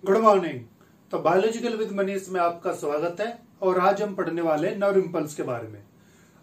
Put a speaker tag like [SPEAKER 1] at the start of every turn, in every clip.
[SPEAKER 1] Good morning. तो biological with Manish में आपका स्वागत है और आज हम पढ़ने वाले हैं नर्व इंपल्स के बारे में।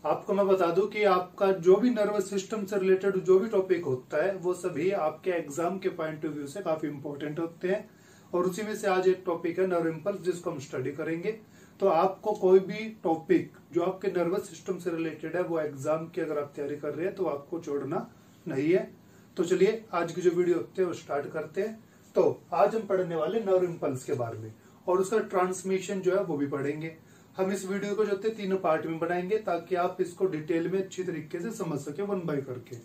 [SPEAKER 1] आपको मैं बता दूं कि आपका जो भी नर्वस सिस्टम से रिलेटेड जो भी टॉपिक होता है वो सभी आपके एग्जाम के पॉइंट ऑफ व्यू से काफी इंपॉर्टेंट होते हैं और उसी में से आज एक टॉपिक है नर्व इंपल्स जिसको हम स्टडी करेंगे। तो आपको कोई भी टॉपिक जो आपके नर्वस सिस्टम से रिलेटेड है वो एग्जाम की अगर आप तैयारी कर रहे हैं तो आपको छोड़ना नहीं है। तो चलिए आज की जो वीडियो होती है वो स्टार्ट करते हैं। तो आज हम पढ़ने वाले नर्व इंपल्स के बारे में और उसका ट्रांसमिशन जो है वो भी पढ़ेंगे। हम इस वीडियो को जो है तीनों पार्ट में बनाएंगे ताकि आप इसको डिटेल में अच्छी तरीके से समझ सके वन बाय करके।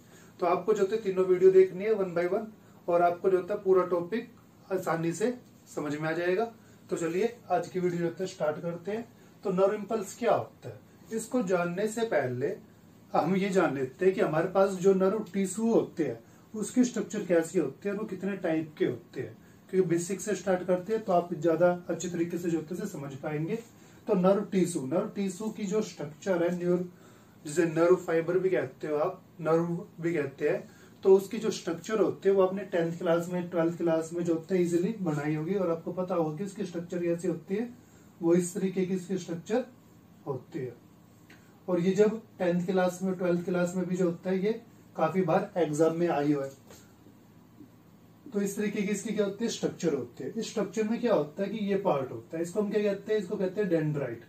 [SPEAKER 1] तो आपको जो है तीनों वीडियो देखनी है वन बाय वन और आपको जो होता है पूरा टॉपिक आसानी से समझ में आ जाएगा। तो चलिए आज की वीडियो जो है स्टार्ट करते हैं। तो नर्व इंपल्स क्या होता है, इसको जानने से पहले हम ये जान लेते हैं कि हमारे पास जो नर्व टिश्यू होते हैं उसकी स्ट्रक्चर कैसी होती है, वो कितने टाइप के होते हैं। क्योंकि बेसिक से स्टार्ट करते हैं तो आप ज्यादा अच्छे तरीके से जो होते हैं समझ पाएंगे। तो नर्व टिश्यू की जो स्ट्रक्चर है, जिसे नर्व फाइबर भी कहते हो आप, नर्व भी कहते हैं, तो उसकी जो स्ट्रक्चर होती है वो आपने 10th क्लास में 12th क्लास में जो होते हैं इजिली बनाई होगी और आपको पता होगा कि इसकी स्ट्रक्चर कैसी होती है। वो इस तरीके की इसकी स्ट्रक्चर होती है और ये जब 10th क्लास में 12th क्लास में भी जो होता है ये काफी बार एग्जाम में आई हुआ है। तो इस तरीके की इसकी क्या होती है, स्ट्रक्चर होती है। इस स्ट्रक्चर में क्या होता है कि ये पार्ट होता है, इसको हम क्या कहते हैं, इसको कहते हैं डेंड्राइट।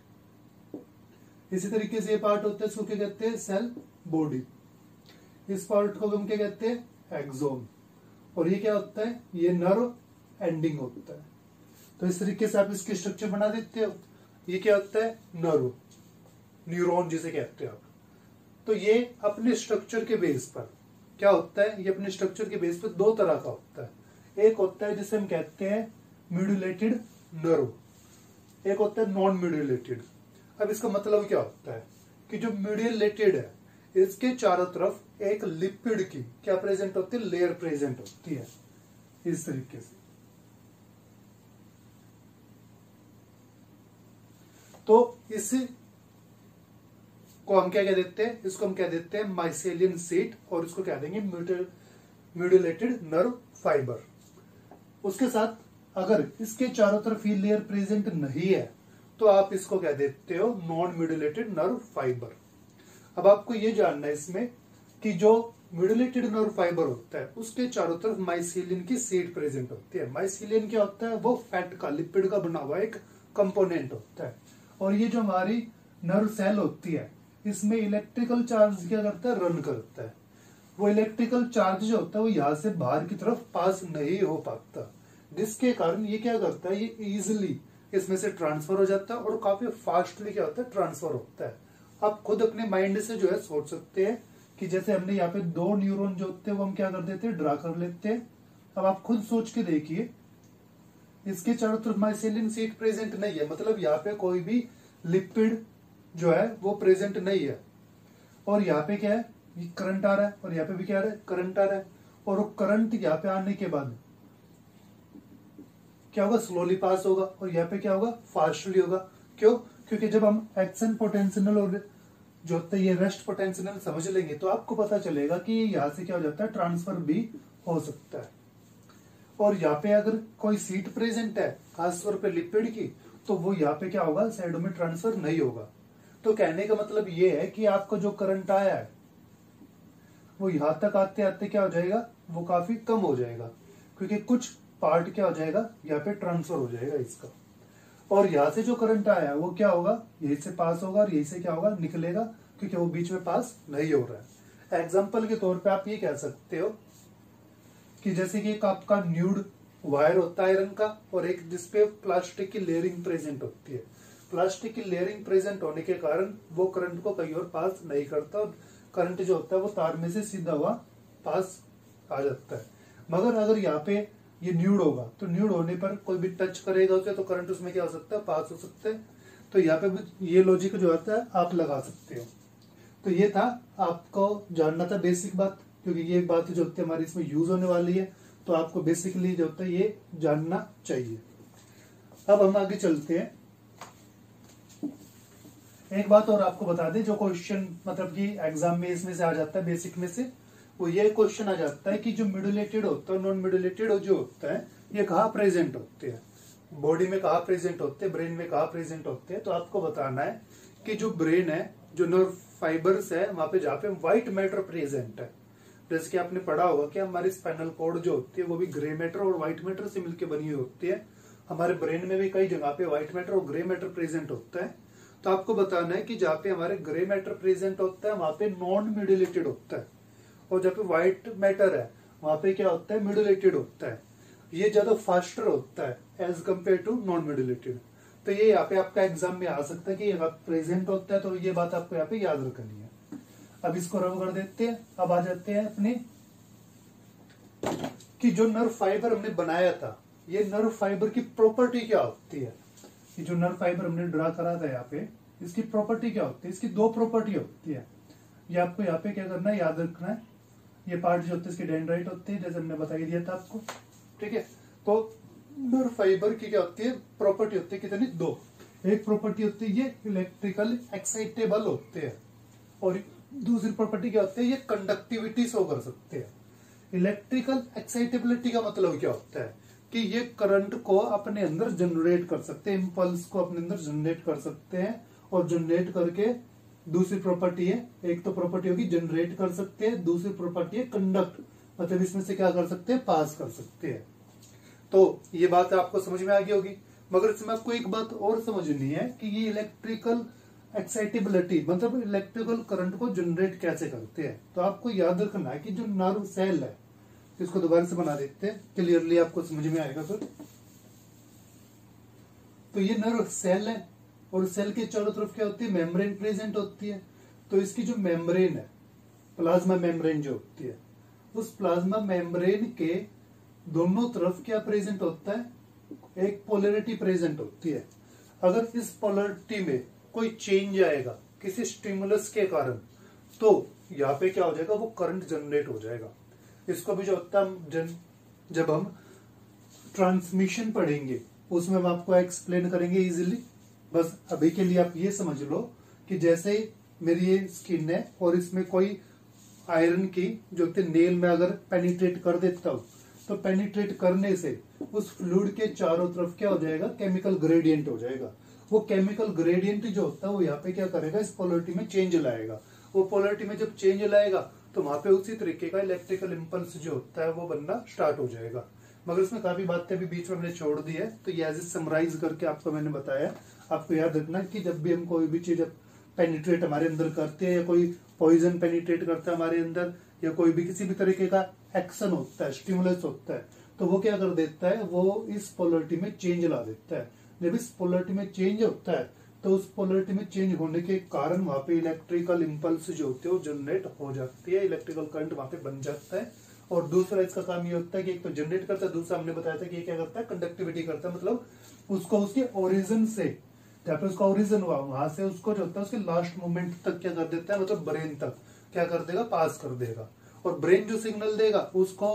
[SPEAKER 1] इसी तरीके से ये पार्ट होता है, इसको क्या कहते हैं, सेल बॉडी। इस पार्ट को हम क्या कहते हैं, एक्सोन। और ये क्या होता है, ये नर्व एंडिंग होता है। तो इस तरीके से आप इसकी स्ट्रक्चर बना देते हो। ये क्या होता है, नर्व, न्यूरॉन जिसे कहते हैं आप। तो ये अपने स्ट्रक्चर के बेस पर क्या होता है, ये अपने स्ट्रक्चर के बेस पर दो तरह का होता है। एक होता है जिसे हम कहते हैं म्यूडुलेटेड नर्व, एक होता है नॉन म्यूडुलेटेड। अब इसका मतलब क्या होता है कि जो म्यूडुलेटेड है इसके चारों तरफ एक लिपिड की क्या प्रेजेंट होती है, लेयर प्रेजेंट होती है इस तरीके से। तो इस को हम क्या कह देते हैं, इसको हम कह देते हैं माइसेलियन शीट और इसको कह देंगे म्यूडुलेटेड नर्व फाइबर। उसके साथ अगर इसके चारों तरफ ये लेयर प्रेजेंट नहीं है तो आप इसको कह देते हो नॉन म्यूडुलेटेड नर्व फाइबर। अब आपको ये जानना है इसमें कि जो म्यूडुलेटेड नर्व फाइबर होता है उसके चारों तरफ माइसेलियन की शीट प्रेजेंट होती है। माइसेलियन क्या होता है, वो फैट का, लिपिड का बना हुआ एक कंपोनेंट होता है। और ये जो हमारी नर्व सेल होती है इसमें इलेक्ट्रिकल चार्ज क्या करता है, रन करता है। वो इलेक्ट्रिकल चार्ज जो होता है वो यहाँ से बाहर की तरफ पास नहीं हो पाता, जिसके कारण ये क्या करता है, ये इजिली इसमें से ट्रांसफर हो जाता है और काफी फास्टली क्या होता है, ट्रांसफर होता है। आप खुद अपने माइंड से जो है सोच सकते हैं कि जैसे हमने यहाँ पे दो न्यूरॉन जो होते हैं वो हम क्या कर देते हैं, ड्रा कर लेते हैं। अब आप खुद सोच के देखिए, इसके चारों तरफ माइसेलियन शीट प्रेजेंट नहीं है, मतलब यहाँ पे कोई भी लिपिड जो है वो प्रेजेंट नहीं है। और यहाँ पे क्या है, ये करंट आ रहा है और यहाँ पे भी क्या आ रहा है, करंट आ रहा है। और वो करंट यहाँ पे आने के बाद क्या होगा, स्लोली पास होगा और यहाँ पे क्या होगा, फास्टली होगा। क्यों, क्योंकि जब हम एक्शन पोटेंशियल और जो होता है ये रेस्ट पोटेंशियल समझ लेंगे तो आपको पता चलेगा कि यहाँ से क्या हो जाता है, ट्रांसफर भी हो सकता है। और यहाँ पे अगर कोई सीट प्रेजेंट है खासतौर पे लिपिड की, तो वो यहाँ पे क्या होगा, साइडों में ट्रांसफर नहीं होगा। तो कहने का मतलब ये है कि आपका जो करंट आया है वो यहां तक आते आते क्या हो जाएगा, वो काफी कम हो जाएगा, क्योंकि कुछ पार्ट क्या हो जाएगा, यहाँ पे ट्रांसफर हो जाएगा इसका। और यहाँ से जो करंट आया है वो क्या होगा, यहीं से पास होगा और यहीं से क्या होगा, निकलेगा, क्योंकि वो बीच में पास नहीं हो रहा है। एग्जाम्पल के तौर पर आप ये कह सकते हो कि जैसे कि एक आपका न्यूड वायर होता है आयरन का और एक जिसपे प्लास्टिक की लेयरिंग प्रेजेंट होती है। प्लास्टिक की लेयरिंग प्रेजेंट होने के कारण वो करंट को कहीं और पास नहीं करता और करंट जो होता है वो तार में से सीधा हुआ पास आ जाता है। मगर अगर यहाँ पे ये न्यूड होगा तो न्यूड होने पर कोई भी टच करेगा उसे तो करंट उसमें क्या हो सकता है, पास हो सकता है। तो यहाँ पे भी ये लॉजिक जो होता है आप लगा सकते हो। तो ये था, आपको जानना था बेसिक बात, क्योंकि ये बात जो होती है हमारी इसमें यूज होने वाली है, तो आपको बेसिकली जो होता है ये जानना चाहिए। अब हम आगे चलते हैं। एक बात और आपको बता दें, जो क्वेश्चन मतलब कि एग्जाम में इसमें से आ जाता है बेसिक में से, वो ये क्वेश्चन आ जाता है कि जो मिडुलेटेड होता है नॉन मिडुलेटेड जो होता है ये कहाँ प्रेजेंट होते हैं। बॉडी में कहाँ प्रेजेंट होते हैं, ब्रेन में कहाँ प्रेजेंट होते हैं, तो आपको बताना है कि जो ब्रेन है, जो नर्व फाइबर्स है, वहां पे जहाँ पे व्हाइट मैटर प्रेजेंट है, जैसे कि आपने पढ़ा होगा कि हमारी स्पाइनल कॉर्ड जो होती है वो भी ग्रे मैटर और व्हाइट मैटर से मिलकर बनी हुई होती है। हमारे ब्रेन में भी कई जगह पे व्हाइट मैटर और ग्रे मैटर प्रेजेंट होता है। तो आपको बताना है कि जहाँ पे हमारे ग्रे मैटर प्रेजेंट होता है वहां पे नॉन मिडुलेटेड होता है, और जहाँ पे व्हाइट मैटर है वहां पे क्या होता है, मिडुलेटेड होता है। ये ज्यादा फास्टर होता है एज कम्पेयर टू नॉन मिडुलेटेड। तो ये यहाँ पे आपका एग्जाम में आ सकता है कि ये प्रेजेंट होता है, तो ये बात आपको यहाँ पे याद रखनी है। अब इसको रब कर देते हैं। अब आ जाते हैं अपने कि जो नर्व फाइबर हमने बनाया था, ये नर्व फाइबर की प्रॉपर्टी क्या होती है। ये जो नर्व फाइबर हमने ड्रा करा था यहाँ पे, इसकी प्रॉपर्टी क्या होती है, इसकी दो प्रॉपर्टी होती है। ये आपको यहाँ पे क्या करना है, याद रखना है। ये पार्ट जो होते हैं इसके डेंड्राइट होते हैं, जैसे हमने बता दिया था आपको, ठीक है। तो नर्व फाइबर की क्या होती है, प्रॉपर्टी होती है कितनी, दो। एक प्रॉपर्टी होती है ये इलेक्ट्रिकल एक्साइटेबल होते हैं, और दूसरी प्रॉपर्टी क्या होती है, ये कंडक्टिविटी शो कर सकते हैं। इलेक्ट्रिकल एक्साइटेबिलिटी का मतलब क्या होता है कि ये करंट को अपने अंदर जनरेट कर सकते हैं, इंपल्स को अपने अंदर जनरेट कर सकते हैं, और जनरेट करके दूसरी प्रॉपर्टी है, एक तो प्रॉपर्टी होगी जनरेट कर सकते हैं, दूसरी प्रॉपर्टी है कंडक्ट, मतलब इसमें से क्या कर सकते हैं, पास कर सकते हैं। तो ये बात आपको समझ में आ गई होगी। मगर इसमें आपको एक बात और समझनी है कि ये इलेक्ट्रिकल एक्साइटेबिलिटी मतलब इलेक्ट्रिकल करंट को जनरेट कैसे करते हैं। तो आपको याद रखना है कि जो नर्व सेल है, इसको दोबारा से बना देते हैं, क्लियरली आपको समझ में आएगा फिर। तो ये नर्व सेल है, और सेल के चारों तरफ क्या होती है, मेम्ब्रेन प्रेजेंट होती है। तो इसकी जो मेम्ब्रेन है, प्लाज्मा मेम्ब्रेन जो होती है, उस प्लाज्मा मेम्ब्रेन के दोनों तरफ क्या प्रेजेंट होता है, एक पोलैरिटी प्रेजेंट होती है। अगर इस पोलैरिटी में कोई चेंज आएगा किसी स्टिमुलस के कारण, तो यहाँ पे क्या हो जाएगा, वो करंट जनरेट हो जाएगा। इसको भी जो होता है जब हम ट्रांसमिशन पढ़ेंगे उसमें हम आपको एक्सप्लेन करेंगे इजीली। बस अभी के लिए आप ये समझ लो कि जैसे मेरी ये स्किन है और इसमें कोई आयरन की जो नेल में अगर पेनिट्रेट कर देता हूं, तो पेनिट्रेट करने से उस फ्लूइड के चारों तरफ क्या हो जाएगा, केमिकल ग्रेडियंट हो जाएगा। वो केमिकल ग्रेडियंट जो होता है वो यहाँ पे क्या करेगा, इस पोलैरिटी में चेंज लाएगा। वो पोलैरिटी में जब चेंज लाएगा तो वहां पे उसी तरीके का इलेक्ट्रिकल इंपल्स जो होता है वो बनना स्टार्ट हो जाएगा। मगर इसमें काफी बातें भी बीच में हमने छोड़ दी है, तो ये एज ए समराइज करके आपको मैंने बताया। आपको याद रखना कि जब भी हम कोई भी चीज पेनिट्रेट हमारे अंदर करते हैं, या कोई पॉइजन पेनिट्रेट करता है हमारे अंदर, या कोई भी किसी भी तरीके का एक्शन होता है, स्टिमुलस होता है, तो वो क्या कर देता है, वो इस पोलैरिटी में चेंज ला देता है। जब इस पोलैरिटी में चेंज होता है तो उस पोलैरिटी में चेंज होने के कारण वहां पे इलेक्ट्रिकल इंपल्स जो होते हैं वो जनरेट हो जाती है, इलेक्ट्रिकल करंट वहां पे बन जाता है। और दूसरा इसका काम ये होता है कि एक तो जनरेट करता है, दूसरा हमने बताया था कि ये क्या करता है, कंडक्टिविटी करता है। मतलब उसको उसके ओरिजिन से, जहाँ पे उसका ओरिजिन हुआ वहां से उसको जो होता है उसके लास्ट मोमेंट तक क्या कर देता है, मतलब ब्रेन तक क्या कर देगा, पास कर देगा। और ब्रेन जो सिग्नल देगा उसको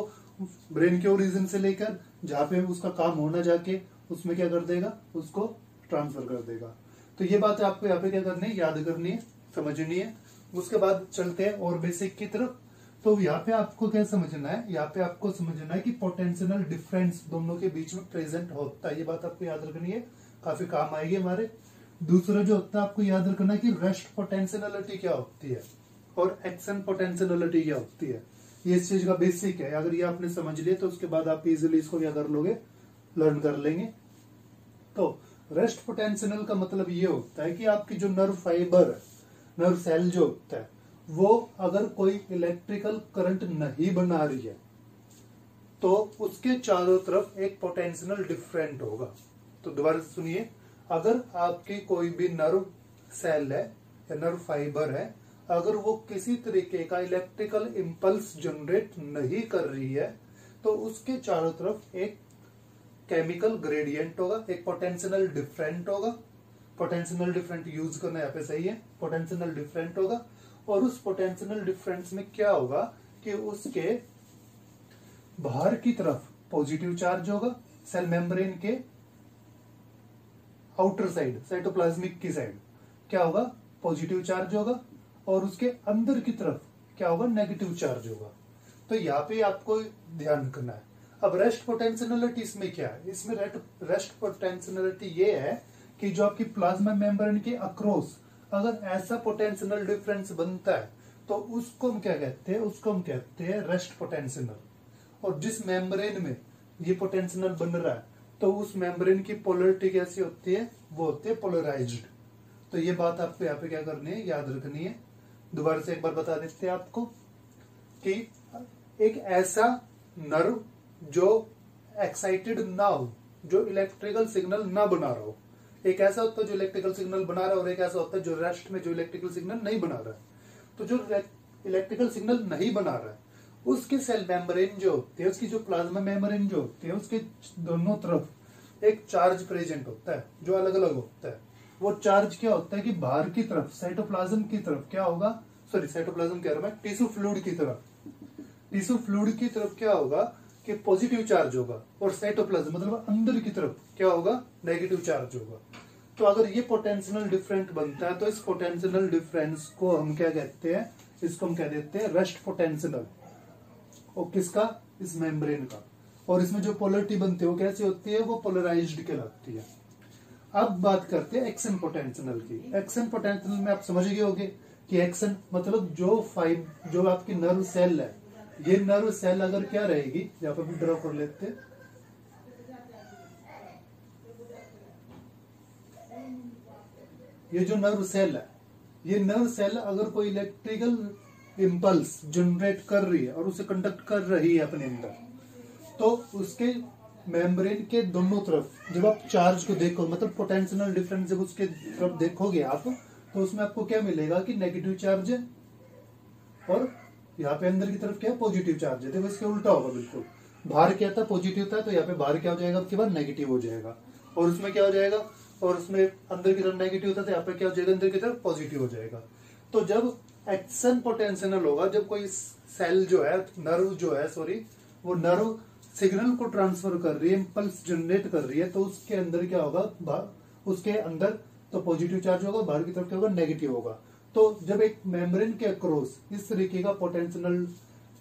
[SPEAKER 1] ब्रेन के ओरिजिन से लेकर जहाँ पे उसका काम होना जाके उसमें क्या कर देगा, उसको ट्रांसफर कर देगा। तो ये बात आपको यहाँ पे क्या करनी है, याद करनी है, समझनी है। उसके बाद चलते हैं और बेसिक की तरफ। तो यहाँ पे आपको क्या समझना है, यहाँ पे आपको समझना है कि पोटेंशियल डिफरेंस दोनों के बीच में प्रेजेंट होता है। ये बात आपको याद रखनी है, काफी काम आएगी हमारे। दूसरा जो होता है आपको याद रखना है कि रेस्ट पोटेंशियलिटी क्या होती है और एक्शन पोटेंशियलिटी क्या होती है। ये इस चीज का बेसिक है। अगर ये आपने समझ लिया तो उसके बाद आप इजिली इसको क्या कर लोगे, लर्न कर लेंगे। तो रेस्ट पोटेंशियल का मतलब ये होता है कि आपकी जो नर्व फाइबर है, नर्व सेल जो होता है, वो अगर कोई इलेक्ट्रिकल करंट नहीं बना रही है तो उसके चारों तरफ एक पोटेंशियल डिफरेंट होगा। तो दोबारा सुनिए, अगर आपकी कोई भी नर्व सेल है या नर्व फाइबर है, अगर वो किसी तरीके का इलेक्ट्रिकल इंपल्स जनरेट नहीं कर रही है तो उसके चारों तरफ एक केमिकल ग्रेडियंट होगा, एक पोटेंशियल डिफरेंट होगा। पोटेंशियल डिफरेंट यूज करना यहाँ पे सही है, पोटेंशियल डिफरेंट होगा। और उस पोटेंशियल डिफरेंस में क्या होगा कि उसके बाहर की तरफ पॉजिटिव चार्ज होगा, सेल मेम्ब्रेन के आउटर साइड, साइटोप्लाज्मिक की साइड क्या होगा, पॉजिटिव चार्ज होगा, और उसके अंदर की तरफ क्या होगा, नेगेटिव चार्ज होगा। तो यहाँ पे आपको ध्यान रखना है, अब रेस्ट पोटेंशियलिटी इसमें क्या है, इसमें रेस्ट पोटेंशियलिटी ये है कि जो आपकी प्लाज्मा मेम्ब्रेन के अक्रॉस अगर ऐसा पोटेंशियल डिफरेंस बनता है तो उसको हम क्या कहते हैं, उसको हम कहते हैं रेस्ट पोटेंशियल। और जिस मेम्ब्रेन में ये पोटेंशियल बन रहा है तो उस मेम्ब्रेन की पोलरिटी कैसी होती है, वो होती है पोलराइज्ड। तो ये बात आपको यहाँ पे क्या करनी है, याद रखनी है। दोबारा से एक बार बता देते हैं आपको कि एक ऐसा नर्व जो एक्साइटेड ना हो, जो इलेक्ट्रिकल सिग्नल ना बना रहा हो, एक ऐसा होता है जो इलेक्ट्रिकल सिग्नल बना रहा है और एक ऐसा होता है जो रेस्ट में जो इलेक्ट्रिकल सिग्नल नहीं बना रहा है। तो जो इलेक्ट्रिकल सिग्नल नहीं बना रहा है उसकी सेल मेम्ब्रेन जो होती है, उसकी जो प्लाज्मा मेम्ब्रेन जो होती है, उसके दोनों तरफ एक चार्ज प्रेजेंट होता है जो अलग अलग होता है। वो चार्ज क्या होता है कि बाहर की तरफ साइटोप्लाज्म की तरफ क्या होगा, सॉरी साइटोप्लाज्म कह रहा हूं, टिश्यू फ्लूइड की तरफ, टिश्यू फ्लूइड की तरफ क्या होगा कि पॉजिटिव चार्ज होगा और साइटोप्लाज्म मतलब अंदर की तरफ क्या होगा, नेगेटिव चार्ज होगा। तो अगर ये पोटेंशियल डिफरेंट बनता है तो इस पोटेंशियल डिफरेंस को हम क्या कहते हैं, इसको हम कह देते हैं रेस्ट पोटेंशियल। और किसका, इस मेम्ब्रेन का। और इसमें जो पोलरिटी बनती है वो कैसी होती है, वो पोलराइज्ड कहलाती है। अब बात करते हैं एक्शन पोटेंशियल की। एक्शन पोटेंशियल में आप समझ गए होंगे कि एक्शन मतलब जो आपकी नर्व सेल है, ये नर्व सेल अगर क्या रहेगी, यहाँ पर भी ड्रॉ कर लेते हैं, ये जो नर्व सेल है, ये नर्व सेल अगर कोई इलेक्ट्रिकल इम्पल्स जनरेट कर रही है और उसे कंडक्ट कर रही है अपने अंदर, तो उसके मेम्ब्रेन के दोनों तरफ जब आप चार्ज को देखो, मतलब पोटेंशियल डिफरेंस जब उसके तरफ देखोगे आप, तो उसमें आपको क्या मिलेगा कि नेगेटिव चार्ज है और यहाँ पे अंदर की तरफ क्या है, पॉजिटिव चार्ज है। देखो इसके उल्टा होगा बिल्कुल, बाहर क्या था, पॉजिटिव था, तो यहाँ पे बाहर क्या हो जाएगा, आपके बाद नेगेटिव हो जाएगा। और उसमें क्या हो जाएगा, और उसमें अंदर की तरफ नेगेटिव था तो यहाँ पे क्या हो जाएगा, अंदर की तरफ पॉजिटिव हो जाएगा। तो जब एक्शन पोटेंशियल होगा, जब कोई सेल जो है, नर्व जो है, सॉरी, वो नर्व सिग्नल को ट्रांसफर कर रही है, इम्पल्स जनरेट कर रही है, तो उसके अंदर क्या होगा, उसके अंदर तो पॉजिटिव चार्ज होगा, बाहर की तरफ क्या होगा, नेगेटिव होगा। तो जब एक मेम्ब्रेन के अक्रॉस इस तरीके का पोटेंशियल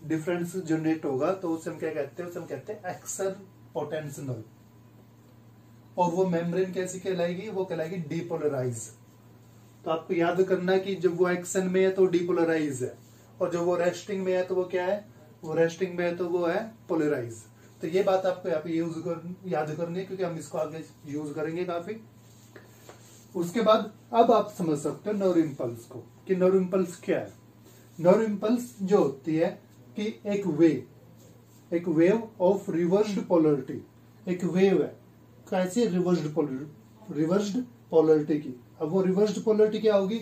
[SPEAKER 1] डिफरेंस जनरेट होगा तो उसे हम क्या कहते हैं, उसे हम कहते हैं एक्शन पोटेंशियल। और वो मेम्ब्रेन कैसी कहलाएगी, वो कहलाएगी डीपोलराइज। तो आपको याद करना कि जब वो एक्शन में है तो डीपोलराइज है, और जब वो रेस्टिंग में है तो वो क्या है, वो रेस्टिंग में है तो वो है पोलराइज। तो ये बात आपको यहाँ पे याद करनी है क्योंकि हम इसको आगे यूज करेंगे काफी। उसके बाद अब आप समझ सकते हो नर्व इम्पल्स को, कि नर्व इम्पल्स क्या है। नर्व इम्पल्स जो होती है कि एक वेव ऑफ रिवर्स्ड पोलरिटी, एक वेव है कैसे, रिवर्स्ड पोलरिटी की। अब वो रिवर्स्ड पोलरिटी क्या होगी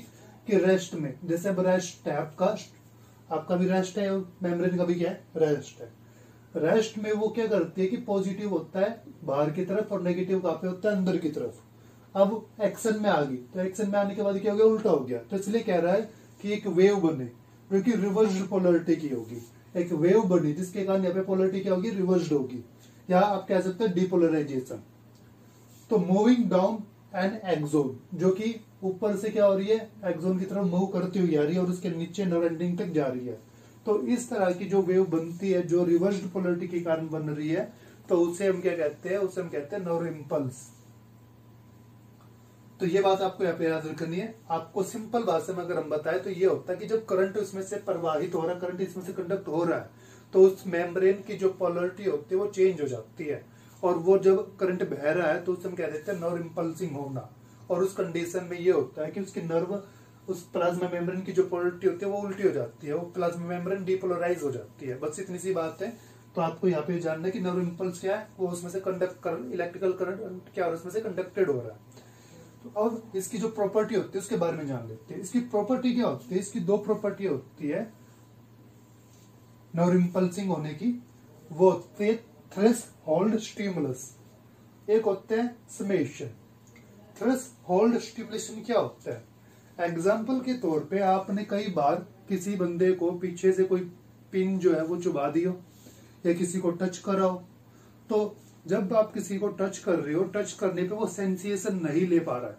[SPEAKER 1] कि रेस्ट में, जैसे अब रेस्ट है आपका भी रेस्ट है, मेम्ब्रेन का भी क्या है, रेस्ट है। रेस्ट में वो क्या करती है कि पॉजिटिव होता है बाहर की तरफ और नेगेटिव कहाँ पे होता है, अंदर की तरफ। अब एक्शन में आ गई तो एक्शन में आने के बाद क्या हो गया, उल्टा हो गया। तो इसलिए कह रहा है कि एक वेव बने जो कि रिवर्स्ड पोलरिटी की होगी, एक वेव बनी जिसके कारण यहाँ पे पोलरिटी क्या होगी, रिवर्स्ड होगी, या आप कह सकते हैं डिपोलराइजेशन। तो मूविंग डाउन एन एक्सोन, जो कि ऊपर से क्या हो रही है, एक्सोन की तरफ मूव करती हुई आ रही है और उसके नीचे नर्व एंडिंग तक जा रही है। तो इस तरह की जो वेव बनती है जो रिवर्स्ड पोलरिटी के कारण बन रही है, तो उसे हम क्या कहते हैं, उसे हम कहते हैं नर्व इम्पल्स। तो ये बात आपको यहाँ पे याद रखनी है। आपको सिंपल भाषा में अगर हम बताएं तो ये होता है कि जब करंट इसमें से प्रवाहित हो रहा है, करंट इसमें से कंडक्ट हो रहा है, तो उस मेम्ब्रेन की जो पोलरिटी होती है वो चेंज हो जाती है, और वो जब करंट बह रहा है तो उसे हम कह देते हैं नर्व इम्पल्सिंग होना। और उस कंडीशन में ये होता है कि उसकी नर्व, उस प्लाज्मा मेम्ब्रेन की जो पोलरिटी होती है वो उल्टी हो जाती है, वो प्लाज्मा मेम्ब्रेन डीपोलराइज हो जाती है। बस इतनी सी बात है। तो आपको यहाँ पे जानना है कि नर्व इम्पल्स क्या है, वो उसमें से इलेक्ट्रिकल करंट क्या हो रहा है, उसमें से कंडक्टेड हो रहा है। तो अब इसकी जो प्रॉपर्टी होती है उसके बारे में जान लेते हैं। इसकी प्रॉपर्टी क्या होती है, इसकी दो प्रॉपर्टी होती है नर्व इम्पल्सिंग होने की। वो होते हैं थ्रेशोल्ड स्टिमुलस, एक होते हैं समेशन। थ्रेशोल्ड स्टिमुलेशन क्या होता है, एग्जाम्पल के तौर पे आपने कई बार किसी बंदे को पीछे से कोई पिन जो है वो चुबा दी हो या किसी को टच करा हो, तो जब आप किसी को टच कर रहे हो, टच करने पे वो सेंसेशन नहीं ले पा रहा है,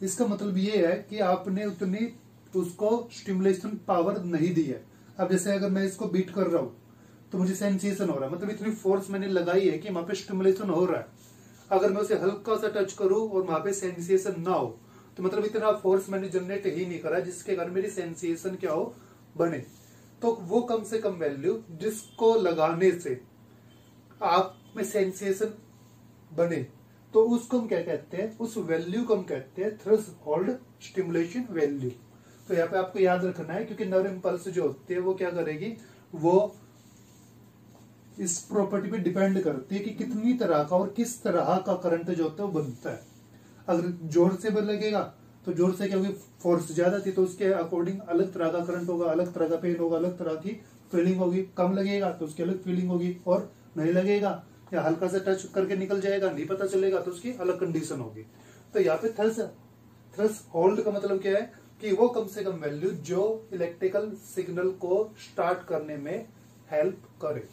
[SPEAKER 1] इसका मतलब ये है कि आपने उतनी उसको स्टिमुलेशन पावर नहीं दी है। अब जैसे अगर मैं इसको बीट कर रहा हूं तो मुझे सेंसेशन हो रहा है, मतलब इतनी फोर्स मैंने लगाई है कि वहां पे स्टिमुलेशन हो रहा है। अगर मैं उसे हल्का सा टच करूं और वहां पे सेंसेशन ना हो, तो मतलब इतना फोर्स मैंने जनरेट ही नहीं करा जिसके कारण मेरी सेंसेशन क्या हो, बने। तो वो कम से कम वैल्यू जिसको लगाने से आप में सेंसेशन बने, तो उसको हम क्या कहते हैं, उस वैल्यू को हम कहते हैं थ्रेशोल्ड स्टिमुलेशन वैल्यू। तो यहाँ पे आपको याद रखना है, क्योंकि नर्व इंपल्स जो होती है वो क्या करेगी, वो इस प्रॉपर्टी पे डिपेंड करती है कि कितनी तरह का और किस तरह का करंट जो होता है वो बनता है। अगर जोर से लगेगा तो जोर से क्या होगी, फोर्स ज्यादा थी तो उसके अकॉर्डिंग अलग तरह का करंट होगा, अलग तरह का पेन होगा, अलग तरह की फीलिंग होगी। कम लगेगा तो उसकी अलग फीलिंग होगी, और नहीं लगेगा या हल्का सा टच करके निकल जाएगा, नहीं पता चलेगा, तो उसकी अलग कंडीशन होगी। तो यहाँ पे थ्रेशोल्ड का मतलब क्या है कि वो कम से कम वैल्यू जो इलेक्ट्रिकल सिग्नल को स्टार्ट करने में हेल्प करे।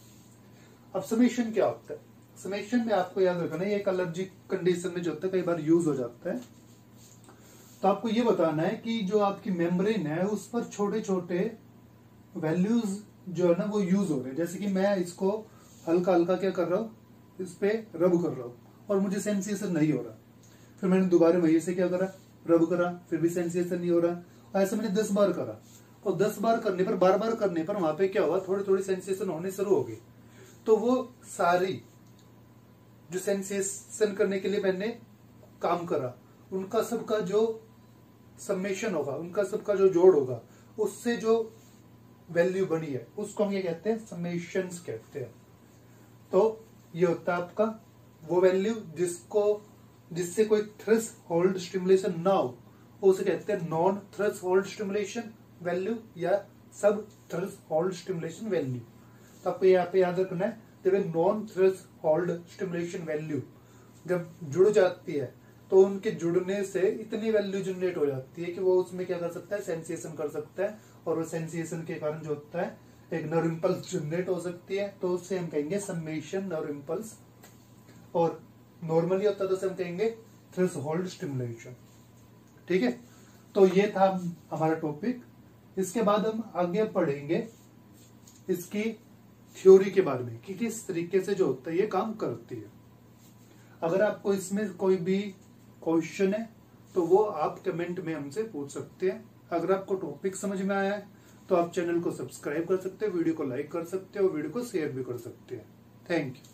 [SPEAKER 1] अब समेशन क्या होता है, समेशन में आपको याद रखना है, एक एलर्जी कंडीशन में जो होता है कई बार यूज हो जाता है। तो आपको ये बताना है कि जो आपकी मेम्ब्रेन है उस पर छोटे छोटे वैल्यूज जो है ना वो यूज हो रहे हैं। जैसे कि मैं इसको हल्का हल्का क्या कर रहा हूँ, इस पे रब कर रहा हूँ और मुझे सेंसेशन नहीं हो रहा, फिर मैंने दोबारा वही से क्या करा, रब करा, फिर भी सेंसेशन नहीं हो रहा, और ऐसे मैंने 10 बार करा। और 10 बार करने पर, बार बार करने पर वहां पे क्या हुआ, थोड़ी थोड़ी सेंसेशन होने शुरू हो गई। तो वो सारी जो सेंसेशन करने के लिए मैंने काम करा, उनका सबका जो समेशन होगा, उनका सबका जो जोड़ होगा, उससे जो वैल्यू बनी है उसको हम ये कहते हैं समेशंस कहते हैं। तो ये होता है आपका वो वैल्यू जिससे कोई थ्रेशोल्ड स्टिमुलेशन ना हो, उसे कहते हैं नॉन थ्रेशोल्ड स्टिमुलेशन वैल्यू या सब थ्रेशोल्ड स्टिमुलेशन वैल्यू। तो आपको यहाँ पे याद रखना है, जब नॉन थ्रेशोल्ड स्टिमुलेशन वैल्यू जब जुड़ जाती है तो उनके जुड़ने से इतनी वैल्यू जनरेट हो जाती है कि वो उसमें क्या कर सकता है, सेंसेशन कर सकता है, और वो सेंसेशन के कारण जो होता है एक नर्व इंपल्स जनरेट हो सकती है। तो उससे हम कहेंगे समेशन नर्व इंपल्स, और नॉर्मली होता है तो हम कहेंगे थ्रेशोल्ड स्टिमुलेशन। ठीक है, तो ये था हमारा टॉपिक। इसके बाद हम आगे पढ़ेंगे इसकी थ्योरी के बारे में कि किस तरीके से जो होता है ये काम करती है। अगर आपको इसमें कोई भी क्वेश्चन है तो वो आप कमेंट में हमसे पूछ सकते हैं। अगर आपको टॉपिक समझ में आया है तो आप चैनल को सब्सक्राइब कर सकते हैं, वीडियो को लाइक कर सकते हैं और वीडियो को शेयर भी कर सकते हैं। Thank you.